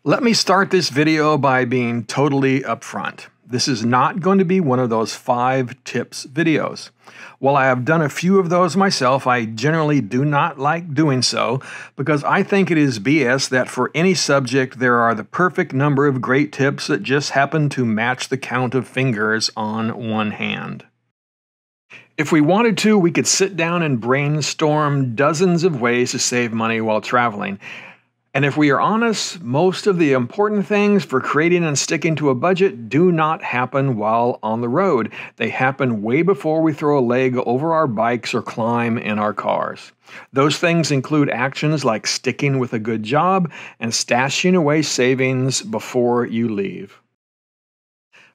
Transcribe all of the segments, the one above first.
Let me start this video by being totally upfront. This is not going to be one of those 5 tips videos. While I have done a few of those myself, I generally do not like doing so because I think it is BS that for any subject there are the perfect number of great tips that just happen to match the count of fingers on one hand. If we wanted to, we could sit down and brainstorm dozens of ways to save money while traveling. And if we are honest, most of the important things for creating and sticking to a budget do not happen while on the road. They happen way before we throw a leg over our bikes or climb in our cars. Those things include actions like sticking with a good job and stashing away savings before you leave.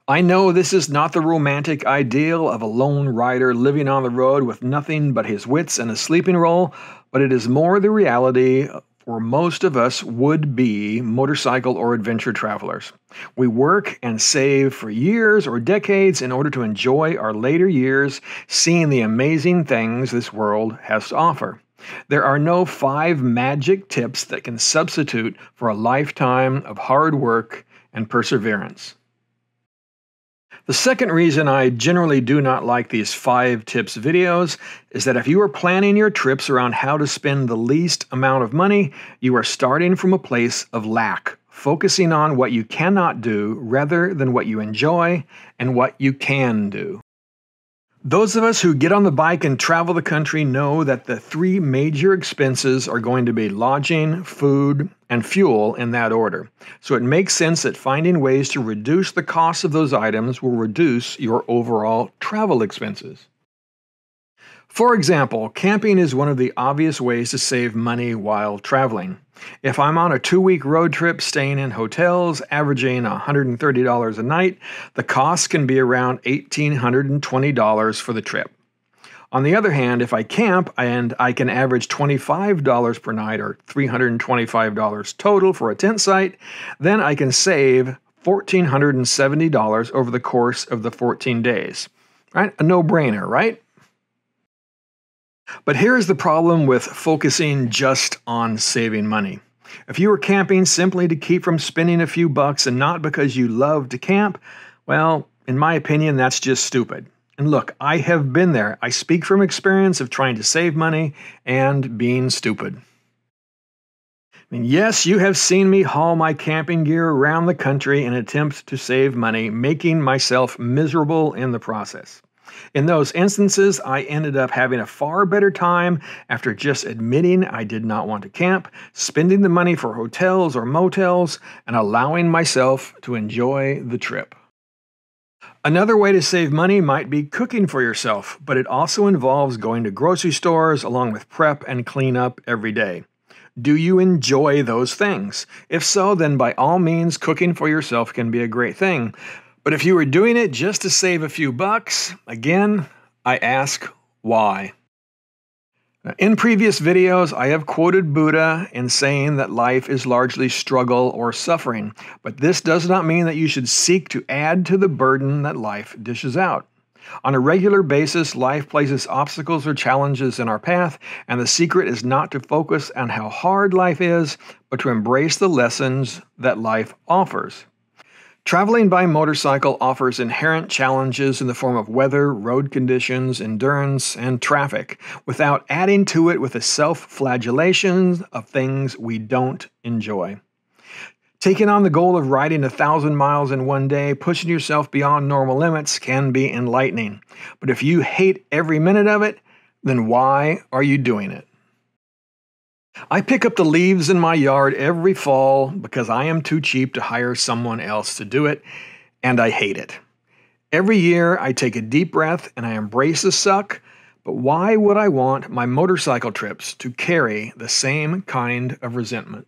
I know this is not the romantic ideal of a lone rider living on the road with nothing but his wits and a sleeping roll, but it is more the reality for most of us would-be motorcycle or adventure travelers. We work and save for years or decades in order to enjoy our later years seeing the amazing things this world has to offer. There are no 5 magic tips that can substitute for a lifetime of hard work and perseverance. The second reason I generally do not like these 5 tips videos is that if you are planning your trips around how to spend the least amount of money, you are starting from a place of lack, focusing on what you cannot do rather than what you enjoy and what you can do. Those of us who get on the bike and travel the country know that the 3 major expenses are going to be lodging, food, and fuel in that order. So it makes sense that finding ways to reduce the cost of those items will reduce your overall travel expenses. For example, camping is one of the obvious ways to save money while traveling. If I'm on a 2-week road trip staying in hotels, averaging $130 a night, the cost can be around $1,820 for the trip. On the other hand, if I camp and I can average $25 per night or $325 total for a tent site, then I can save $1,470 over the course of the 14 days. Right? A no-brainer, right? But here's the problem with focusing just on saving money. If you are camping simply to keep from spending a few bucks and not because you love to camp, well, in my opinion, that's just stupid. And look, I have been there. I speak from experience of trying to save money and being stupid. Yes, you have seen me haul my camping gear around the country in an attempt to save money, making myself miserable in the process. In those instances, I ended up having a far better time after just admitting I did not want to camp, spending the money for hotels or motels, and allowing myself to enjoy the trip. Another way to save money might be cooking for yourself, but it also involves going to grocery stores along with prep and cleanup every day. Do you enjoy those things? If so, then by all means, cooking for yourself can be a great thing. But if you were doing it just to save a few bucks, again, I ask why. Now, in previous videos, I have quoted Buddha in saying that life is largely struggle or suffering, but this does not mean that you should seek to add to the burden that life dishes out. On a regular basis, life places obstacles or challenges in our path, and the secret is not to focus on how hard life is, but to embrace the lessons that life offers. Traveling by motorcycle offers inherent challenges in the form of weather, road conditions, endurance, and traffic, without adding to it with the self-flagellation of things we don't enjoy. Taking on the goal of riding 1,000 miles in one day, pushing yourself beyond normal limits, can be enlightening. But if you hate every minute of it, then why are you doing it? I pick up the leaves in my yard every fall because I am too cheap to hire someone else to do it, and I hate it. Every year I take a deep breath and I embrace the suck, but why would I want my motorcycle trips to carry the same kind of resentment?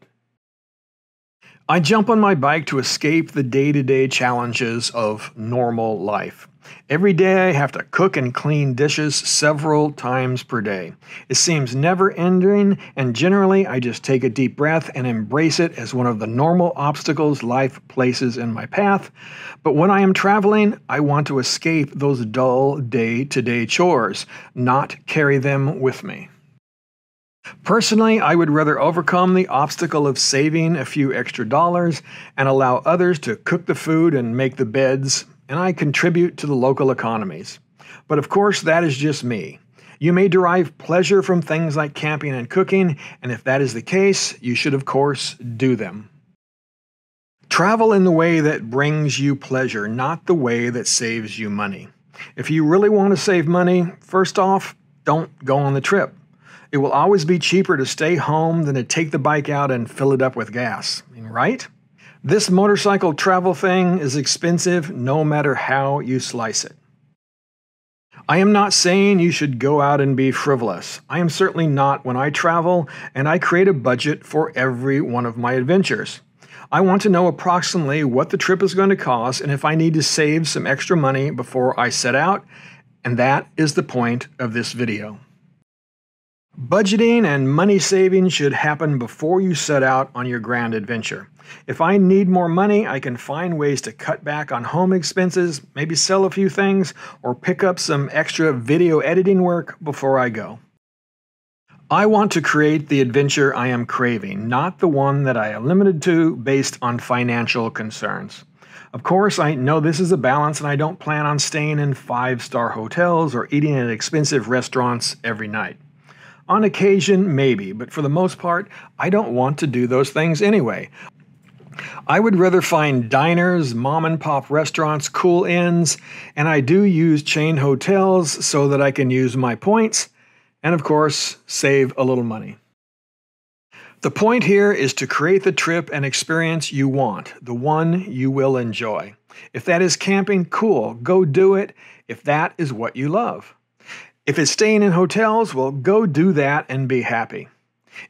I jump on my bike to escape the day-to-day challenges of normal life. Every day I have to cook and clean dishes several times per day. It seems never-ending, and generally I just take a deep breath and embrace it as one of the normal obstacles life places in my path. But when I am traveling, I want to escape those dull day-to-day chores, not carry them with me. Personally, I would rather overcome the obstacle of saving a few extra dollars and allow others to cook the food and make the beds, and I contribute to the local economies. But of course, that is just me. You may derive pleasure from things like camping and cooking, and if that is the case, you should of course do them. Travel in the way that brings you pleasure, not the way that saves you money. If you really want to save money, first off, don't go on the trip. It will always be cheaper to stay home than to take the bike out and fill it up with gas, right? This motorcycle travel thing is expensive no matter how you slice it. I am not saying you should go out and be frivolous. I am certainly not when I travel, and I create a budget for every one of my adventures. I want to know approximately what the trip is going to cost and if I need to save some extra money before I set out, and that is the point of this video. Budgeting and money saving should happen before you set out on your grand adventure. If I need more money, I can find ways to cut back on home expenses, maybe sell a few things, or pick up some extra video editing work before I go. I want to create the adventure I am craving, not the one that I am limited to based on financial concerns. Of course, I know this is a balance, and I don't plan on staying in 5-star hotels or eating at expensive restaurants every night. On occasion, maybe, but for the most part, I don't want to do those things anyway. I would rather find diners, mom-and-pop restaurants, cool inns, and I do use chain hotels so that I can use my points and, of course, save a little money. The point here is to create the trip and experience you want, the one you will enjoy. If that is camping, cool, go do it if that is what you love. If it's staying in hotels, well, go do that and be happy.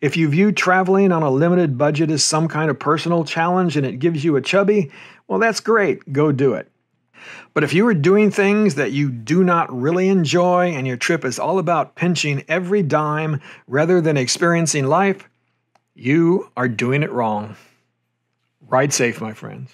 If you view traveling on a limited budget as some kind of personal challenge and it gives you a chubby, well, that's great, go do it. But if you are doing things that you do not really enjoy and your trip is all about pinching every dime rather than experiencing life, you are doing it wrong. Ride safe, my friends.